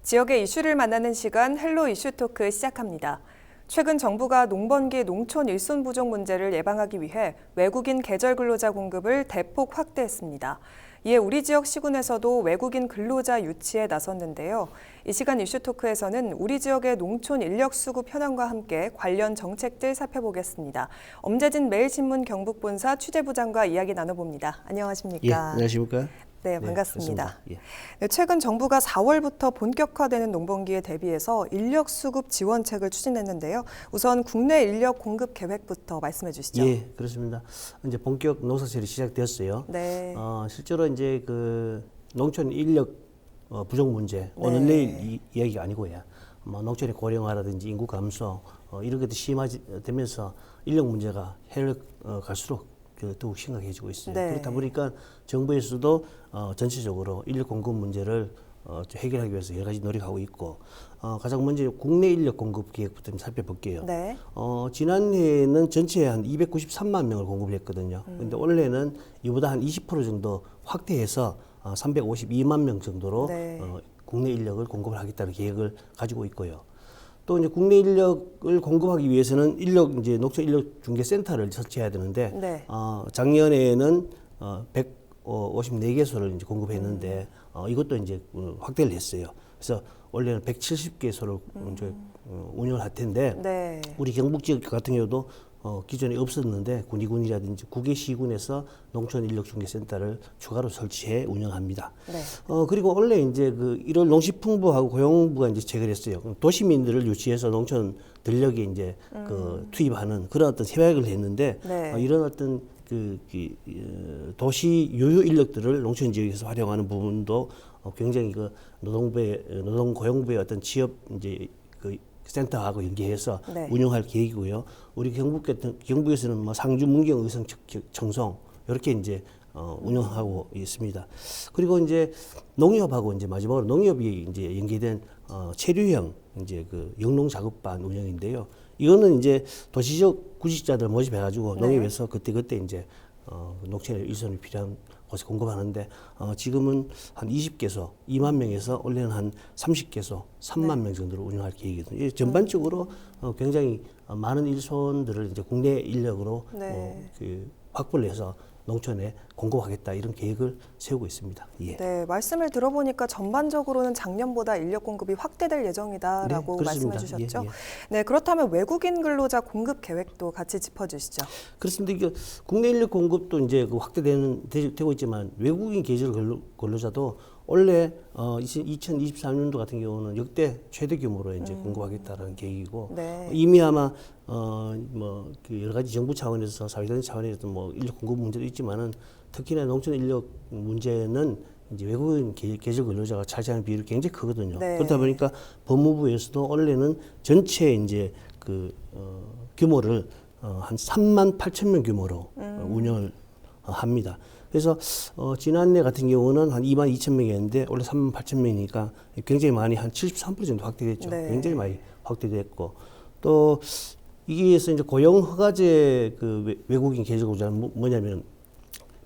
지역의 이슈를 만나는 시간 헬로 이슈 토크 시작합니다. 최근 정부가 농번기 농촌 일손 부족 문제를 예방하기 위해 외국인 계절 근로자 공급을 대폭 확대했습니다. 이에 우리 지역 시군에서도 외국인 근로자 유치에 나섰는데요. 이 시간 이슈 토크에서는 우리 지역의 농촌 인력 수급 현황과 함께 관련 정책들 살펴보겠습니다. 엄재진 매일신문 경북본사 취재부장과 이야기 나눠봅니다. 안녕하십니까? 예, 안녕하십니까? 네, 반갑습니다. 예. 네, 최근 정부가 4월부터 본격화되는 농번기에 대비해서 인력 수급 지원책을 추진했는데요. 우선 국내 인력 공급 계획부터 말씀해 주시죠. 예, 그렇습니다. 이제 본격 농사철이 시작되었어요. 네. 실제로 이제 그 농촌 인력 부족 문제 오늘 내일 이야기가 아니고요. 농촌의 고령화라든지 인구 감소 이런 것도 심화되면서 인력 문제가 해를 갈수록 더욱 심각해지고 있어요. 네. 그렇다 보니까 정부에서도 전체적으로 인력 공급 문제를 해결하기 위해서 여러 가지 노력하고 있고 가장 먼저 국내 인력 공급 계획부터 좀 살펴볼게요. 네. 지난해에는 전체에 한 293만 명을 공급을 했거든요. 그런데 올해는 이보다 한 20% 정도 확대해서 352만 명 정도로 네. 국내 인력을 공급을 하겠다는 계획을 가지고 있고요. 또 이제 국내 인력을 공급하기 위해서는 이제 농촌 인력 중개 센터를 설치해야 되는데 네. 작년에는 154개소를 이제 공급했는데 이것도 이제 확대를 했어요. 그래서 원래는 170개소를 이제 운영을 할 텐데 네. 우리 경북 지역 같은 경우도 기존에 없었는데 군위군이라든지 9개 시군에서 농촌 인력 중개 센터를 추가로 설치해 운영합니다. 네. 그리고 원래 이제 그 1월 농식품부하고 고용부가 이제 체결했어요. 도시민들을 유치해서 농촌 전력에 이제 그 투입하는 그런 어떤 협약을 했는데 네. 이런 어떤 도시 유효 인력들을 농촌 지역에서 활용하는 부분도 굉장히 그 노동고용부의 어떤 취업 이제 그 센터하고 연계해서 네. 운영할 계획이고요. 우리 경북에서는 뭐 상주, 문경, 의성, 청송 이렇게 이제 운영하고 있습니다. 그리고 이제 농협하고 이제 마지막으로 농협이 이제 연계된 체류형 이제 그 영농 작업반 운영인데요. 이거는 이제 도시적 구직자들 모집해가지고 네. 농협에서 그때 이제 농촌에 일손이 필요한 곳에 공급하는데 지금은 한 20개소, 2만 명에서 올해는 한 30개소, 3만 명 정도로 운영할 계획이거든요. 전반적으로 굉장히 많은 일손들을 이제 국내 인력으로 확보를 해서 농촌에 공급하겠다 이런 계획을 세우고 있습니다. 예. 네, 말씀을 들어보니까 전반적으로는 작년보다 인력 공급이 확대될 예정이다라고 네, 말씀해 그렇습니다. 주셨죠. 예, 예. 네, 그렇다면 외국인 근로자 공급 계획도 같이 짚어주시죠. 그렇습니다. 이게 국내 인력 공급도 이제 그 되고 있지만 외국인 계절 근로자도 원래 2023년도 같은 경우는 역대 최대 규모로 이제 공급하겠다는 계획이고 네. 이미 아마 그 여러 가지 정부 차원에서 사회적 차원에서 뭐 인력 공급 문제도 있지만은 특히나 농촌 인력 문제는 이제 외국인 계절 근로자가 차지하는 비율이 굉장히 크거든요. 네. 그렇다 보니까 법무부에서도 원래는 전체 이제 그 규모를 한 3만 8천 명 규모로 운영을 합니다. 그래서 지난해 같은 경우는 한 2만 2천 명이었는데 원래 3만 8천 명이니까 굉장히 많이 한 73% 정도 확대됐죠. 네. 굉장히 많이 확대됐고 또 이게서 이제 고용 허가제 그 외국인 계절 근로자는 뭐냐면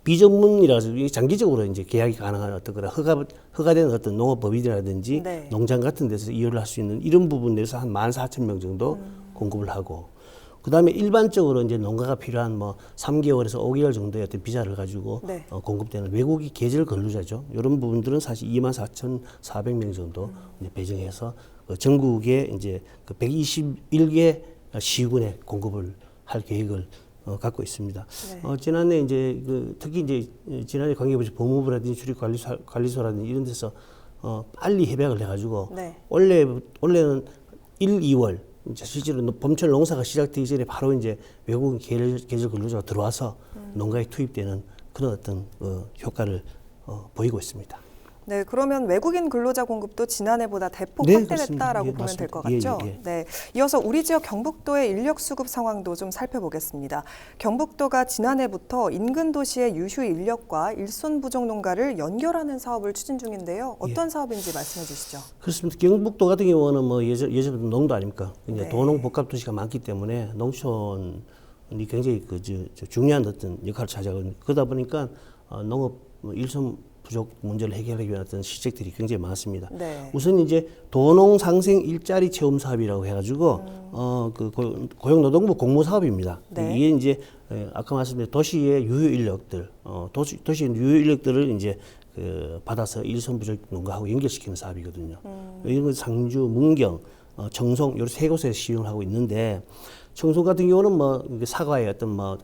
비전문이라서 이게 장기적으로 이제 계약이 가능한 어떤 그런 허가된 어떤 농업법인이라든지 네. 농장 같은 데서 이용을 할 수 있는 이런 부분에서 한 14,000명 정도 공급을 하고 그다음에 일반적으로 이제 농가가 필요한 뭐 3개월에서 5개월 정도의 어떤 비자를 가지고 네. 공급되는 외국인 계절 근로자죠. 이런 부분들은 사실 24,400명 정도 이제 배정해서 전국에 이제 그 121개 시군에 공급을 할 계획을 갖고 있습니다. 네. 지난해 이제 특히 이제 지난해 관계부처 법무부라든지 출입관리소라든지 이런 데서 빨리 협약을 해가지고 네. 원래는 1, 2월 이제 실제로 봄철 농사가 시작되기 전에 바로 이제 외국인 계절 근로자가 들어와서 농가에 투입되는 그런 어떤 효과를 보이고 있습니다. 네, 그러면 외국인 근로자 공급도 지난해보다 대폭 네, 확대됐다라고 그렇습니다. 예, 보면 될 것 맞습니다. 같죠? 예, 예. 네, 이어서 우리 지역 경북도의 인력 수급 상황도 좀 살펴보겠습니다. 경북도가 지난해부터 인근 도시의 유휴 인력과 일손 부족 농가를 연결하는 사업을 추진 중인데요. 어떤 사업인지 말씀해 주시죠. 그렇습니다. 경북도 같은 경우는 뭐 예전부터 농도 아닙니까? 이제 네. 도농 복합 도시가 많기 때문에 농촌이 굉장히 중요한 어떤 역할을 차지하고 그러다 보니까 농업 일손 부족 문제를 해결하기 위한 어떤 시책들이 굉장히 많습니다. 네. 우선 이제 도농 상생 일자리 체험 사업이라고 해가지고 그 고용노동부 공모 사업입니다. 네. 이게 이제 아까 말씀드린 도시의 유효 인력들, 도시의 유효 인력들을 이제 그 받아서 일손 부족 농가하고 연결시키는 사업이거든요. 이런 건 상주, 문경, 청송 이런 세 곳에 시행을 하고 있는데. 청송 같은 경우는 뭐 사과의 어떤 뭐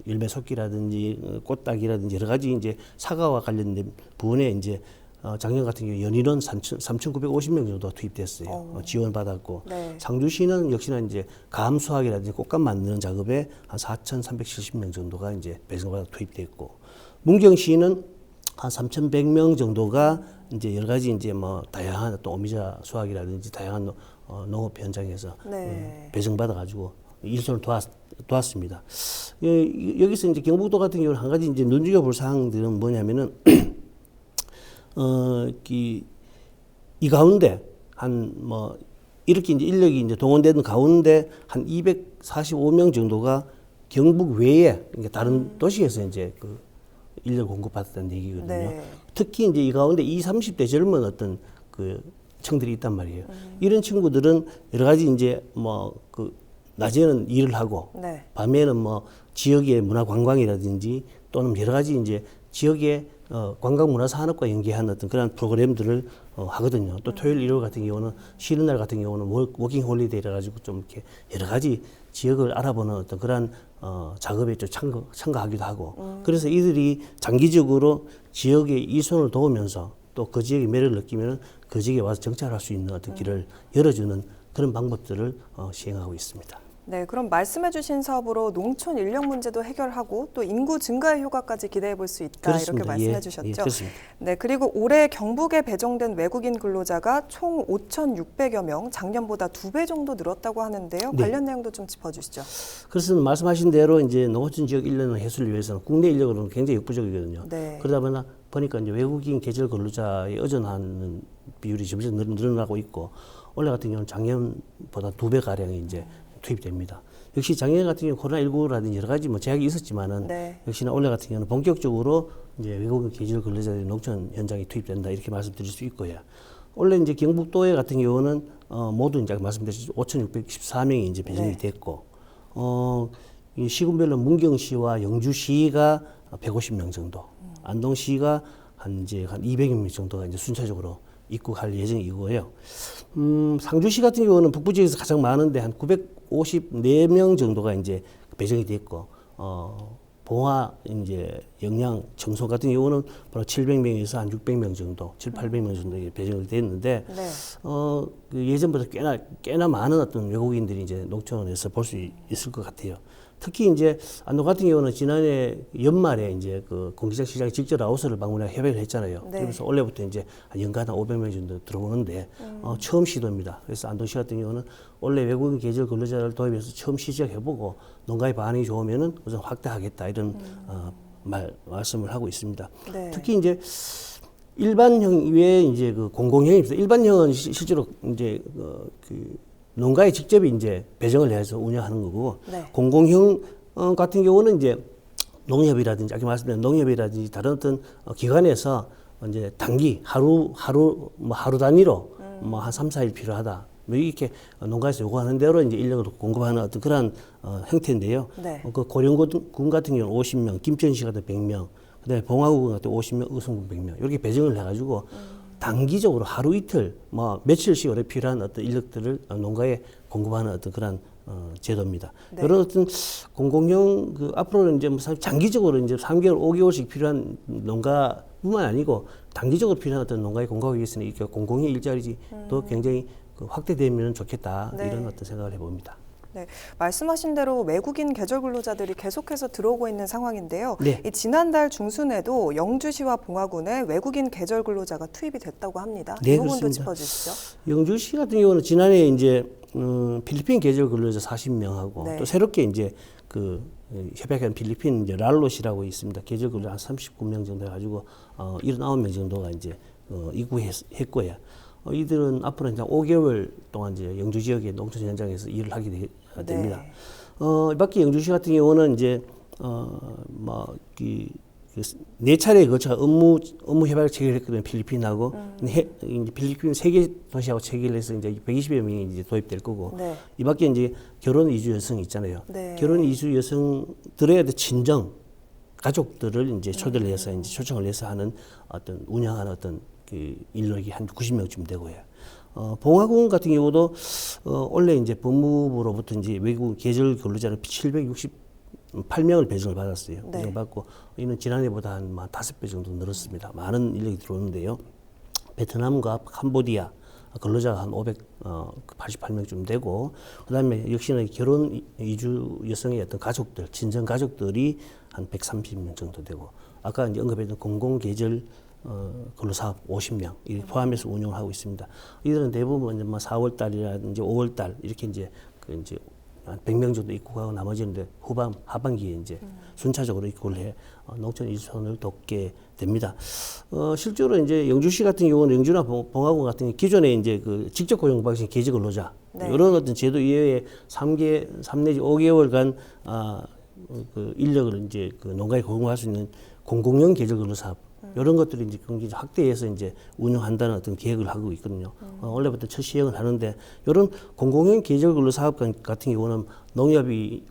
열매속기라든지 꽃따기라든지 여러 가지 이제 사과와 관련된 부분에 이제 작년 같은 경우 연인원 3,950명 정도 투입됐어요. 지원받았고 네. 상주시는 역시나 이제 감 수확이라든지 꽃감 만드는 작업에 한 4,370명 정도가 이제 배정받아 투입됐고 문경시는 한 3,100명 정도가 이제 여러 가지 이제 뭐 다양한 또 오미자 수확이라든지 다양한 농업 현장에서 네. 배정받아 가지고 일손을 도왔습니다. 여기서 이제 경북도 같은 경우는 한 가지 이제 눈여겨볼 사항들은 뭐냐면은 이 가운데 한 뭐 이렇게 이제 인력이 이제 동원되는 가운데 한 245명 정도가 경북 외에 그러니까 다른 도시에서 이제 그 인력 공급받았다는 얘기거든요. 네. 특히 이제 이 가운데 20, 30대 젊은 어떤 그 층들이 있단 말이에요. 이런 친구들은 여러 가지 이제 뭐 그 낮에는 일을 하고 네. 밤에는 뭐 지역의 문화 관광이라든지 또는 여러 가지 이제 지역의 관광 문화 산업과 연계한 어떤 그런 프로그램들을 하거든요. 또 토요일 일요일 같은 경우는 쉬는 날 같은 경우는 워킹 홀리데이라 가지고 좀 이렇게 여러 가지 지역을 알아보는 어떤 그런 작업에 좀 참가하기도 하고 그래서 이들이 장기적으로 지역의 일손을 도우면서 또 그 지역의 매력을 느끼면 그 지역에 와서 정착할 수 있는 어떤 길을 열어주는 그런 방법들을 시행하고 있습니다. 네, 그럼 말씀해주신 사업으로 농촌 인력 문제도 해결하고 또 인구 증가의 효과까지 기대해 볼 수 있다 그렇습니다. 이렇게 말씀해 주셨죠. 예, 그렇습니다. 네, 그리고 올해 경북에 배정된 외국인 근로자가 총 5,600여 명, 작년보다 2배 정도 늘었다고 하는데요. 네. 관련 내용도 좀 짚어주시죠. 그래서 말씀하신 대로 이제 농어촌 지역 인력을 해소를 위해서는 국내 인력으로는 굉장히 역부족이거든요. 네. 그러다 보니까 이제 외국인 계절 근로자에 의존하는 비율이 점점 늘어나고 있고 올해 같은 경우는 작년보다 2배 가량이 이제 투입됩니다. 역시 작년 같은 경우 코로나19라든지 여러 가지 뭐 제약이 있었지만은 네. 역시나 올해 같은 경우는 본격적으로 이제 외국인 계절 근로자들이 농촌 현장에 투입된다 이렇게 말씀드릴 수 있고요. 원래 이제 경북도에 같은 경우는 모두 이제 말씀드렸듯이 5,614명이 이제 배정이 네. 됐고 이 시군별로 문경시와 영주시가 150명 정도, 안동시가 한 200명 정도가 이제 순차적으로 입국할 예정이고요. 상주시 같은 경우는 북부 지역에서 가장 많은데 한 954명 정도가 이제 배정이 됐고, 봉화, 이제 영양, 청송 같은 경우는 바로 700명에서 한 600명 정도, 800명 정도 배정이 됐는데, 네. 그 예전보다 꽤나 많은 어떤 외국인들이 이제 농촌에서 볼 수 있을 것 같아요. 특히 이제 안동 같은 경우는 지난해 연말에 이제 그 공기장 시장에 직접 라오스를 방문해 협약을 했잖아요. 네. 그래서 올해부터 이제 연간 한 500명 정도 들어오는데 처음 시도입니다. 그래서 안동시 같은 경우는 원래 외국인 계절 근로자를 도입해서 처음 시작해보고 농가의 반응이 좋으면은 우선 확대하겠다 이런 말씀을 하고 있습니다. 네. 특히 이제 일반형 외에 이제 그 공공형입니다. 일반형은 실제로 이제 그 농가에 직접 이제 배정을 해서 운영하는 거고 네. 공공형 같은 경우는 이제 농협이라든지 아까 말씀드린 농협이라든지 다른 어떤 기관에서 이제 단기 하루 단위로 뭐 한 3, 4일 필요하다. 뭐 이렇게 농가에서 요구하는 대로 이제 인력을 공급하는 어떤 그런 형태인데요. 네. 그 고령군 같은 경우는 50명, 김천시 같은 100명, 그다음에 봉화군 같은 50명, 의성군 100명 이렇게 배정을 해가지고 단기적으로 하루 이틀 뭐 며칠씩 오래 필요한 어떤 인력들을 농가에 공급하는 어떤 그런 제도입니다. 네. 이런 어떤 공공형 그 앞으로는 이제 뭐 장기적으로 이제 3개월, 5개월씩 필요한 농가뿐만 아니고 단기적으로 필요한 어떤 농가에 공급하기 위해서는 이렇게 공공형 일자리도 굉장히 그 확대되면 좋겠다 네. 이런 어떤 생각을 해봅니다. 네, 말씀하신 대로 외국인 계절 근로자들이 계속해서 들어오고 있는 상황인데요. 네. 이 지난달 중순에도 영주시와 봉화군에 외국인 계절 근로자가 투입이 됐다고 합니다. 네, 이 부분도 그렇습니다. 짚어주시죠. 영주시 같은 경우는 지난해 이제 필리핀 계절 근로자 40명하고 네. 또 새롭게 이제 그 협약한 필리핀 이제 랄로시라고 있습니다. 계절 근로자 한 39명 정도 해가지고 79명 정도가 이제 입국했고요. 이들은 앞으로 이제 5개월 동안 이제 영주 지역의 농촌 현장에서 일을 하게 됩니다. 네. 이 밖에 영주시 같은 경우는 이제 네 차례에 걸쳐 업무 협약을 체결했거든요. 필리핀하고 이제 필리핀 3개 도시하고 체결을 해서 이제 120여 명이 이제 도입될 거고 네. 이밖에 이제 결혼 이주 여성 있잖아요. 네. 결혼 이주 여성들의 친정 가족들을 이제 초대를 해서 이제 초청을 해서 하는 어떤 운영하는 어떤 그 인력이 한 90명쯤 되고요. 봉화군 같은 경우도 원래 이제 법무부로부터 이제 외국 계절 근로자를 768명을 배정을 받았어요. 네. 배정받고 이는 지난해보다 한 5배 정도 늘었습니다. 많은 인력이 들어오는데요. 베트남과 캄보디아 근로자가 한 588명쯤 되고 그다음에 역시나 결혼 이주 여성의 어떤 가족들, 친정 가족들이 한 130명 정도 되고 아까 이제 언급했던 공공계절 근로사업 50명 이 포함해서 운영을 하고 있습니다. 이들은 대부분 이제 뭐 4월 달이라든지 5월 달 이렇게 이제 이제 한 100명 정도 입국하고 나머지는 하반기에 이제 순차적으로 입국을 해 농촌 이주선을 돕게 됩니다. 실제로 이제 영주시 같은 경우는 영주나 봉화군 같은 경우 기존에 이제 그 직접 고용 방식 계절 근로자 네. 이런 어떤 제도 이외에 3 내지 5개월간 그 인력을 이제 그 농가에 고용할 수 있는 공공형 계절 근로 사업 이런 것들을 이제 굉장히 확대해서 이제 운영한다는 어떤 계획을 하고 있거든요. 원래부터 첫 시행을 하는데 이런 공공형 계절 근로 사업 같은 경우는 농협이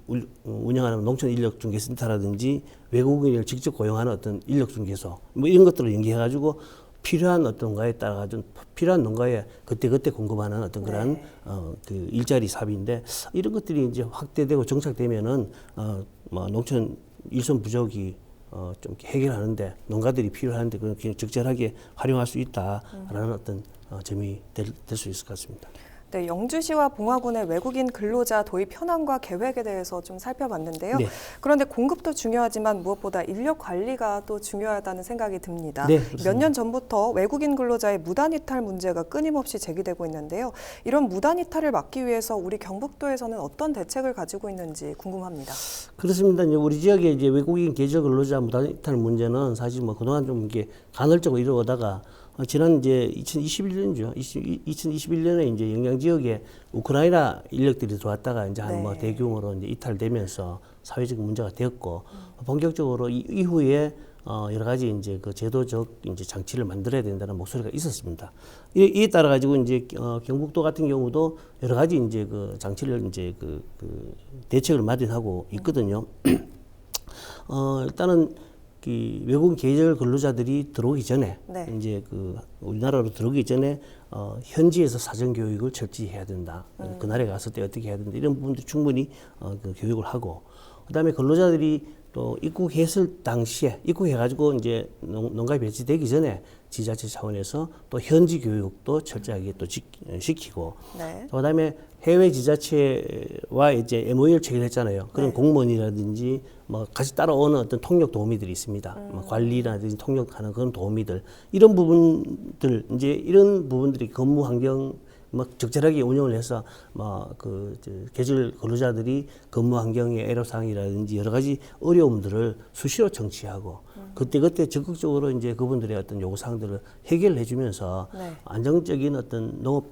운영하는 농촌 인력 중개센터라든지 외국인을 직접 고용하는 어떤 인력 중개소 뭐 이런 것들을 연계해가지고 필요한 어떤 농가에 따라 가지고 필요한 농가에 그때 공급하는 어떤 그런 그 일자리 사업인데 이런 것들이 이제 확대되고 정착되면은 뭐 농촌 일손 부족이 좀 해결하는데 농가들이 필요한데 그런 적절하게 활용할 수 있다라는 어떤 점이 될 수 있을 것 같습니다. 네, 영주시와 봉화군의 외국인 근로자 도입 현황과 계획에 대해서 좀 살펴봤는데요. 네. 그런데 공급도 중요하지만 무엇보다 인력 관리가 또 중요하다는 생각이 듭니다. 네, 몇 년 전부터 외국인 근로자의 무단 이탈 문제가 끊임없이 제기되고 있는데요. 이런 무단 이탈을 막기 위해서 우리 경북도에서는 어떤 대책을 가지고 있는지 궁금합니다. 그렇습니다. 이제 우리 지역에 이제 외국인 계절 근로자 무단 이탈 문제는 사실 뭐 그동안 좀 이게 간헐적으로 이루어다가 지난 이제 2021년이죠. 2021년에 이제 영양 지역에 우크라이나 인력들이 들어왔다가 이제 한 뭐 네. 대규모로 이제 이탈되면서 사회적 문제가 되었고 본격적으로 이후에 여러 가지 이제 그 제도적 이제 장치를 만들어야 된다는 목소리가 있었습니다. 이에 따라 가지고 이제 경북도 같은 경우도 여러 가지 이제 그 장치를 이제 그 대책을 마련하고 있거든요. 일단은 그 외국인 계절 근로자들이 들어오기 전에 네. 이제 그 우리나라로 들어오기 전에 현지에서 사전 교육을 철저히 해야 된다. 그 나라에 갔을 때 어떻게 해야 된다. 이런 부분도 충분히 그 교육을 하고 그다음에 근로자들이 또 입국했을 당시에 입국해가지고 이제 농가에 배치되기 전에 지자체 차원에서 또 현지 교육도 철저하게 또 시키고 네. 그다음에 해외 지자체와 이제 MOU를 체결했잖아요. 그런 네. 공무원이라든지 뭐 같이 따라오는 어떤 통역 도우미들이 있습니다. 뭐 관리라든지 통역하는 그런 도우미들 이런 부분들 이제 이런 부분들이 근무 환경 뭐 적절하게 운영을 해서 뭐그 계절 근로자들이 근무 환경의 애로사항이라든지 여러 가지 어려움들을 수시로 청취하고 그때 적극적으로 이제 그분들의 어떤 요구사항들을 해결을 해주면서 네. 안정적인 어떤 농업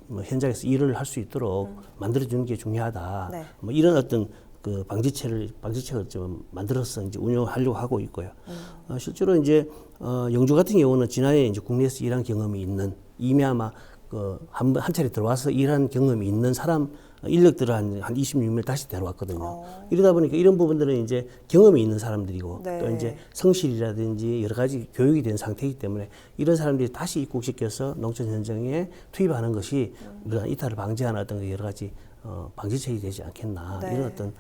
뭐 현장에서 일을 할 수 있도록 만들어주는 게 중요하다. 네. 뭐 이런 어떤 그 방지책을 좀 만들어서 이제 운영하려고 하고 있고요. 실제로 이제 영주 같은 경우는 지난해 이제 국내에서 일한 경험이 있는 이미 아마 한 차례 들어와서 일한 경험이 있는 사람 인력들을 한 26명 다시 데려왔거든요. 이러다 보니까 이런 부분들은 이제 경험이 있는 사람들이고 네. 또 이제 성실이라든지 여러 가지 교육이 된 상태이기 때문에 이런 사람들이 다시 입국시켜서 농촌 현장에 투입하는 것이 우리가 이탈을 방지하는 어떤 여러 가지 방지책이 되지 않겠나 네. 이런 어떤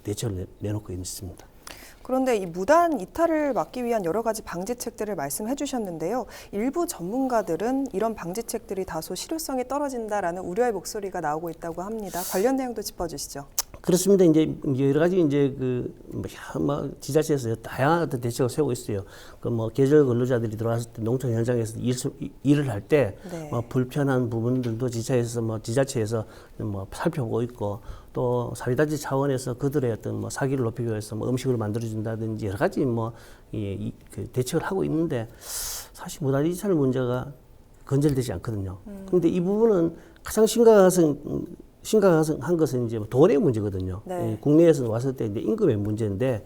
대책을 내놓고 있습니다. 그런데 이 무단 이탈을 막기 위한 여러 가지 방지책들을 말씀해 주셨는데요. 일부 전문가들은 이런 방지책들이 다소 실효성이 떨어진다라는 우려의 목소리가 나오고 있다고 합니다. 관련 내용도 짚어주시죠. 그렇습니다. 이제 여러 가지 이제 뭐 지자체에서 다양한 어떤 대책을 세우고 있어요. 그 뭐 계절 근로자들이 들어왔을 때 농촌 현장에서 일을 할 때 네. 뭐 불편한 부분들도 지자체에서 뭐 살펴보고 있고 또 사회단체 차원에서 그들의 어떤 뭐 사기를 높이기 위해서 뭐 음식을 만들어준다든지 여러 가지 그 대책을 하고 있는데 사실 무단 이탈 문제가 건절되지 않거든요. 그런데 이 부분은 가장 심각한 것은 이제 돈의 문제거든요. 네. 국내에서 왔을 때 이제 임금의 문제인데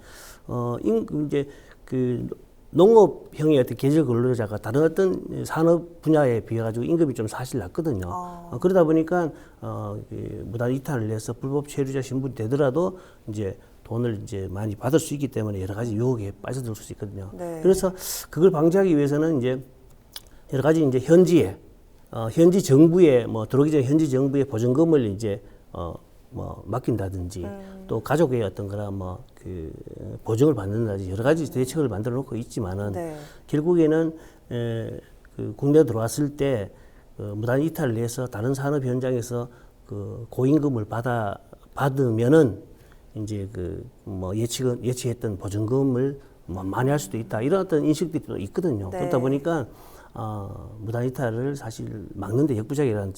이제 그 농업형의 어떤 계절 근로자가 다른 어떤 산업 분야에 비해 가지고 임금이 좀 사실 낮거든요. 그러다 보니까 무단 이탈을 해서 불법 체류자 신분이 되더라도 이제 돈을 이제 많이 받을 수 있기 때문에 여러 가지 유혹에 빠져들 수 있거든요. 네. 그래서 그걸 방지하기 위해서는 이제 여러 가지 이제 현지 정부에 뭐 들어오기 전에 현지 정부의 보증금을 이제 뭐 맡긴다든지 또 가족의 어떤 그런 뭐 그 보증을 받는다든지 여러 가지 대책을 만들어 놓고 있지만은 네. 결국에는 그 국내에 들어왔을 때 무단 이탈을 해서 다른 산업 현장에서 그 고임금을 받으면은 이제 그 뭐 예치했던 보증금을 뭐 만회할 수도 있다 이런 어떤 인식들이 또 있거든요. 네. 그렇다 보니까 무단 이탈을 사실 막는데 역부족이라는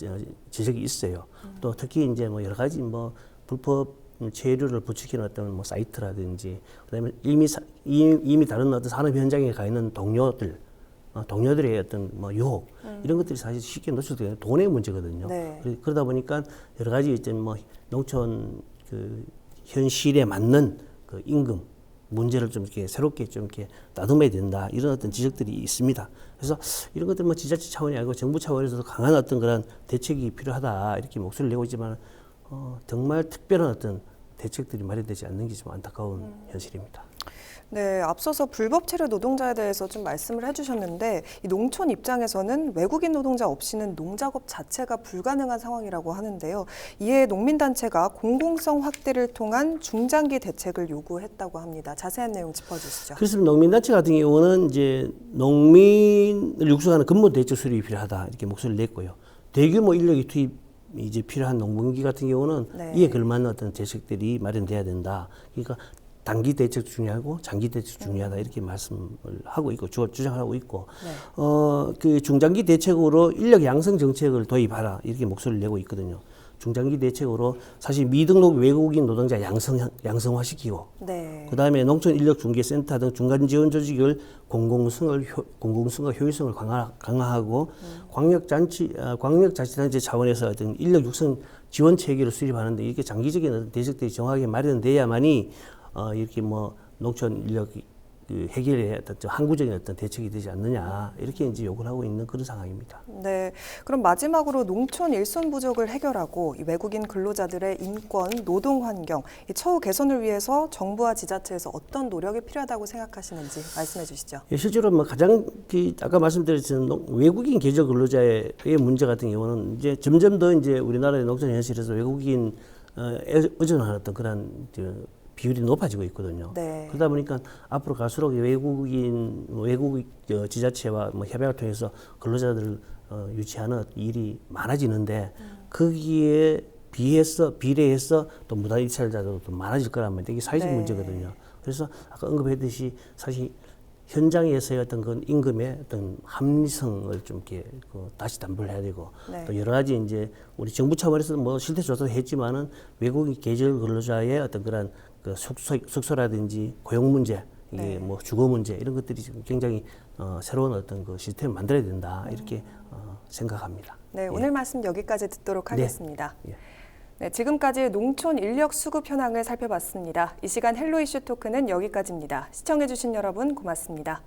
지적이 있어요. 또 특히 이제 뭐 여러 가지 뭐 불법 체류를 부추기는 어떤 뭐 사이트라든지 그다음에 이미 다른 어떤 산업 현장에 가 있는 동료들의 어떤 뭐 유혹 이런 것들이 사실 쉽게 노출되는 돈의 문제거든요. 네. 그러다 보니까 여러 가지 이제 뭐 농촌 그 현실에 맞는 그 임금 문제를 좀 이렇게 새롭게 좀 이렇게 다듬어야 된다 이런 어떤 지적들이 있습니다. 그래서 이런 것들 뭐 지자체 차원이 아니고 정부 차원에서도 강한 어떤 그런 대책이 필요하다 이렇게 목소리를 내고 있지만 정말 특별한 어떤 대책들이 마련되지 않는 게 좀 안타까운 현실입니다. 네, 앞서서 불법 체류 노동자에 대해서 좀 말씀을 해주셨는데 이 농촌 입장에서는 외국인 노동자 없이는 농작업 자체가 불가능한 상황이라고 하는데요. 이에 농민단체가 공공성 확대를 통한 중장기 대책을 요구했다고 합니다. 자세한 내용 짚어주시죠. 그래서 농민단체 같은 경우는 이제 농민을 육성하는 근본 대책 수립이 필요하다 이렇게 목소리를 냈고요. 대규모 인력이 투입 이제 필요한 농번기 같은 경우는 네. 이에 걸맞는 어떤 대책들이 마련돼야 된다. 그러니까 단기 대책 중요하고 장기 대책 중요하다 이렇게 말씀을 하고 있고 주장을 하고 있고 네. 그 중장기 대책으로 인력 양성 정책을 도입하라 이렇게 목소리를 내고 있거든요. 중장기 대책으로 사실 미등록 외국인 노동자 양성화시키고 네. 그다음에 농촌 인력 중개센터 등 중간 지원 조직을 공공성과 효율성을 강화하고 광역자치단체 차원에서 어떤 인력 육성 지원 체계를 수립하는데 이렇게 장기적인 어떤 대책들이 정확하게 마련돼야만이 이렇게 뭐 농촌 인력 그 해결의 어떤 항구적인 어떤 대책이 되지 않느냐 이렇게 이제 요구를 하고 있는 그런 상황입니다. 네, 그럼 마지막으로 농촌 일손 부족을 해결하고 이 외국인 근로자들의 인권, 노동 환경, 이 처우 개선을 위해서 정부와 지자체에서 어떤 노력이 필요하다고 생각하시는지 말씀해 주시죠. 예, 실제로 뭐 가장 아까 말씀드렸던 외국인 계절 근로자의 문제 같은 경우는 이제 점점 더 이제 우리나라의 농촌 현실에서 외국인 의존하는 어떤 그런 비율이 높아지고 있거든요. 네. 그러다 보니까 앞으로 갈수록 외국 지자체와 뭐 협약을 통해서 근로자들을 유치하는 일이 많아지는데 거기에 비례해서 또 무단 이탈자도 또 많아질 거란 말이에요. 이게 사회적 네. 문제거든요. 그래서 아까 언급했듯이 사실 현장에서의 어떤 그 임금의 어떤 합리성을 좀 이렇게 다시 담보를 해야 되고 네. 또 여러 가지 이제 우리 정부 차원에서 뭐 실태 조사도 했지만은 외국인 계절 근로자의 어떤 그런 그 숙소라든지 고용 문제 이게 네. 뭐 주거 문제 이런 것들이 지금 굉장히 새로운 어떤 그 시스템을 만들어야 된다 이렇게 생각합니다. 네, 예. 오늘 말씀 여기까지 듣도록 하겠습니다. 예. 네, 지금까지 농촌 인력 수급 현황을 살펴봤습니다. 이 시간 헬로 이슈 토크는 여기까지입니다. 시청해주신 여러분 고맙습니다.